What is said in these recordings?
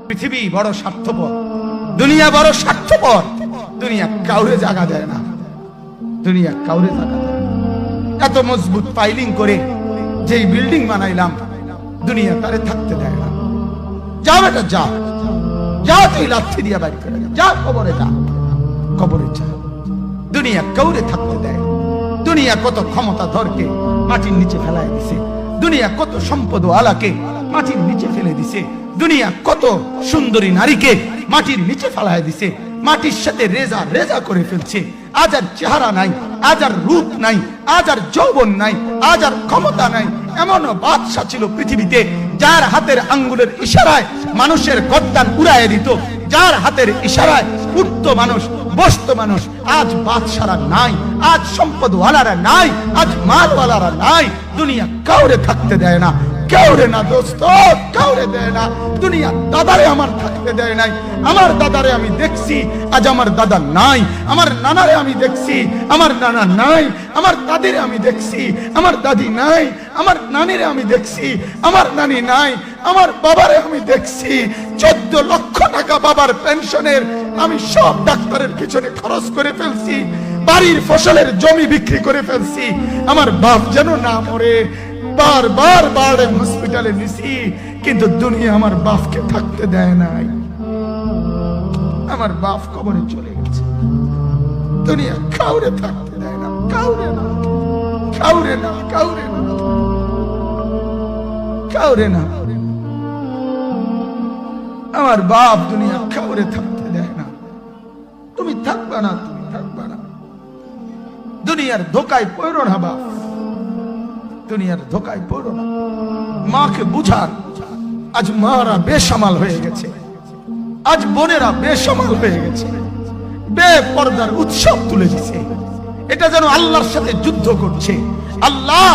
পৃথিবী বড় স্বার্থপর, দুনিয়া বড় স্বার্থপর। দুনিয়া কাউরে জায়গা দেয় না, দুনিয়া কাউরে জায়গা দেয় না। এত মজবুত পাইলিং করে যেই বিল্ডিং বানাইলাম, দুনিয়া তারে থাকতে দেয় না। যা বেটা যা, যা তুই লাথি দিয়া বাড়ি করে যা, কবরে যা, কবরে যা। দুনিয়া কাউরে থাকতে দেয়। দুনিয়া কত ক্ষমতা ধরকে মাটির নিচে ফেলায় দিছে, দুনিয়া কত সম্পদ আলাকে মাটির নিচে ফেলে দিছে, দুনিয়া কত সুন্দরী নারীকে মাটির নিচে ফেলায় দিছে, মাটির সাথে রেজা রেজা করে ফেলছে। আজ আর চেহারা নাই, আজ আর রূপ নাই, আজ আর যৌবন নাই, আজ আর ক্ষমতা নাই। এমন বাদশা ছিল পৃথিবীতে যার হাতের আঙ্গুলের ইশারায় মানুষের গর্দান উড়াইয়ে দিত, যার হাতের ইশারায় উঠত মানুষ, বসত মানুষ। আজ বাদশারা নাই, আজ সম্পদওয়ালারা নাই, আজ মালওয়ালারা নাই। দুনিয়া কাউরে থাকতে দেয় না, কাউরে না দোস্ত, কাউরে দেয় না। দুনিয়া দাদারে আমার থাকতে দেয় নাই। আমার দাদারে আমি দেখছি, আজ আমার দাদা নাই। আমার নানারে আমি দেখছি, আমার নানা নাই। আমার দাদিরে আমি দেখছি, আমার দাদি নাই। আমার নানিরে আমি দেখছি, আমার নানি নাই। আমার বাবারে আমি দেখছি, 14 লক্ষ টাকা বাবার পেনশনের আমি সব ডাক্তারের পিছনে খরচ করে ফেলছি, বাড়ির ফসলের জমি বিক্রি করে ফেলছি। আমার বাপ যেন না মরে বারবার বারে হসপিটালে নিছি, কিন্তু দুনিয়া আমার বাপকে থাকতে দেয় নাই। আমার বাপ কবরে চলে গেছে। দুনিয়া কাউরে থাকতে দেয় না, কাউরে না, কাউরে না, কাউরে না, কাউরে না। আমার বাপ দুনিয়া কাউরে থাকতে দেয় না। তুমি থাকবা না, তুমি থাকবা না। দুনিয়ার ধোকায় পড়ো না বাপ, দুনিয়ার ধোকায় পড়ো না। মাকে বুঝান। আজ মারা বেসামাল হয়ে গেছে, আজ বোনেরা বেসামাল হয়ে গেছে, বেপরদার উৎসব তুলে দিছে। এটা যেন আল্লাহর সাথে যুদ্ধ করছে। আল্লাহ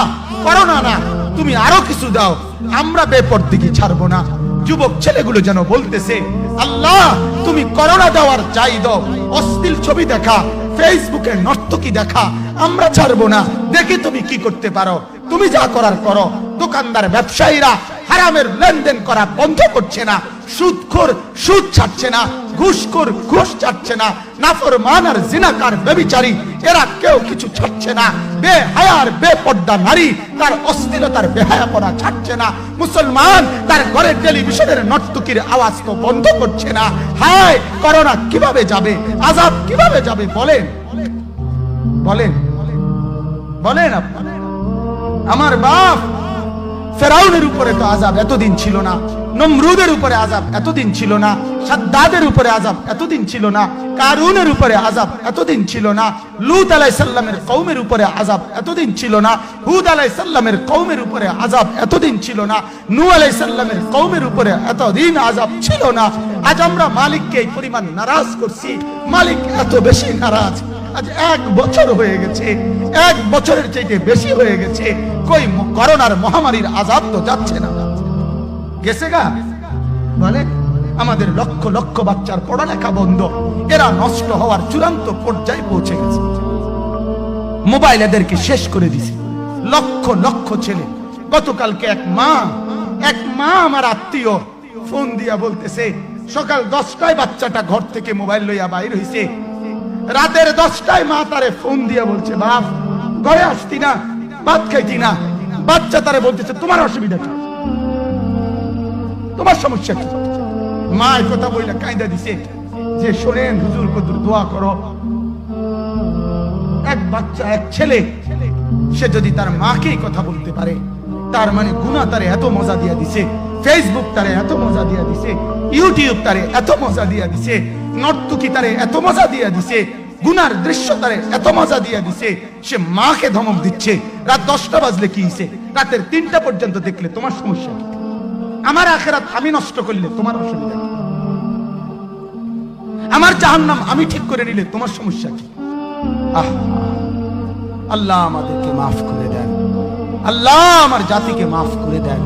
করোনা না, তুমি আরো কিছু দাও, আমরা বেপরদিকে ছাড়বো না। যুবক ছেলেগুলো যেন বলতেছে, আল্লাহ তুমি করোনা দেওয়ার চাই দাও, অশ্লীল ছবি দেখা, ফেসবুকে নর্তকী দেখা আমরা ছাড়বো না। দেখি তুমি কি করতে পারো, তুমি যা করার করো। দোকানদার ব্যবসায়ীরা হারামের লেনদেন করা বন্ধ করছে না, সুদখোর সুদ ছাড়ছে না, ঘুষখোর ঘুষ ছাড়ছে না, নাফরমান আর জিনাকার ব্যভিচারী এরা কেউ কিছু ছাড়ছে না। বেহায়ার বেপর্দা নারী তার অশ্লীলতার বেহায়াপনা ছাড়ছে না। মুসলমান তার ঘরের টেলিভিশনের নর্তকীর আওয়াজ তো বন্ধ করছে না। হায় করোনা কিভাবে যাবে, আযাব কিভাবে যাবে বলেন, বলেন, বলেন আপনারা। আমার বাপ ফেরাউনের উপরে তো আযাব এতদিন ছিল না, নমরুদের উপরে আযাব এতদিন ছিল না, সাদ্দাদের উপরে আযাব এতদিন ছিল না, কারুনের উপরে আযাব এতদিন ছিল না, লূত আলাইহিস সালামের কওমের উপরে আযাব এতদিন ছিল না, হুদ আলাইহিস সালামের কওমের উপরে আযাব এতদিন ছিল না, নূহ আলাইহিস সালামের কওমের উপরে এতদিন আযাব ছিল না। আজ আমরা মালিককে এই পরিমাণ নারাজ করছি, মালিক এত বেশি নারাজ। আজ 1 বছর হয়ে গেছে, 1 বছরের চাইতে বেশি হয়ে গেছে, কই করোনার মহামারীর আযাব তো যাচ্ছে না, গেছে গা বলে। আমাদের লক্ষ লক্ষ বাচ্চার পড়ালেখা বন্ধ, এরা নষ্ট হওয়ার চূড়ান্ত পর্যায়ে পৌঁছে গেছে। মোবাইল এদেরকে শেষ করে দিছে, লক্ষ লক্ষ ছেলে। গতকালকে এক মা আমার আত্মীয় ফোন দিয়া বলতেছে, সকাল 10টায় বাচ্চাটা ঘর থেকে মোবাইল লইয়া বাইর হইছে, রাতের 10টায় মা তারে ফোন দিয়া বলছে, বাপ ঘরে আসতি না, ভাত খাইতি না। বাচ্চা তারে বলতেছে, তোমার অসুবিধা কি, তোমার সমস্যা কি? মা এই কথা বইলা কাঁদা দিছে যে, শোনেন হুজুর কদুর দোয়া করো। এক বাচ্চা, এক ছেলে, সে যদি তার মাকে কথা বলতে পারে, তার মানে গুনাহ তারে এত মজা দিয়া দিছে, ফেসবুক তারে এত মজা দিয়া দিছে, ইউটিউব তারে এত মজা দিয়া দিছে, নর্তকী তারে এত মজা দিয়া দিছে, গুনার দৃশ্য তারে এত মজা দিয়া দিছে, সে মাকে ধমক দিচ্ছে। রাত 10টা বাজলে কি হইছে, রাতের 3টা পর্যন্ত দেখলে তোমার সমস্যা কি? আমার আখিরাত আমি নষ্ট করলে তোমার অসুবিধা কি? আমার জাহান্নাম আমি ঠিক করে নিলে তোমার সমস্যা কি? আল্লাহ আমাদেরকে মাফ করে দেন, আল্লাহ আমার জাতিকে মাফ করে দেন।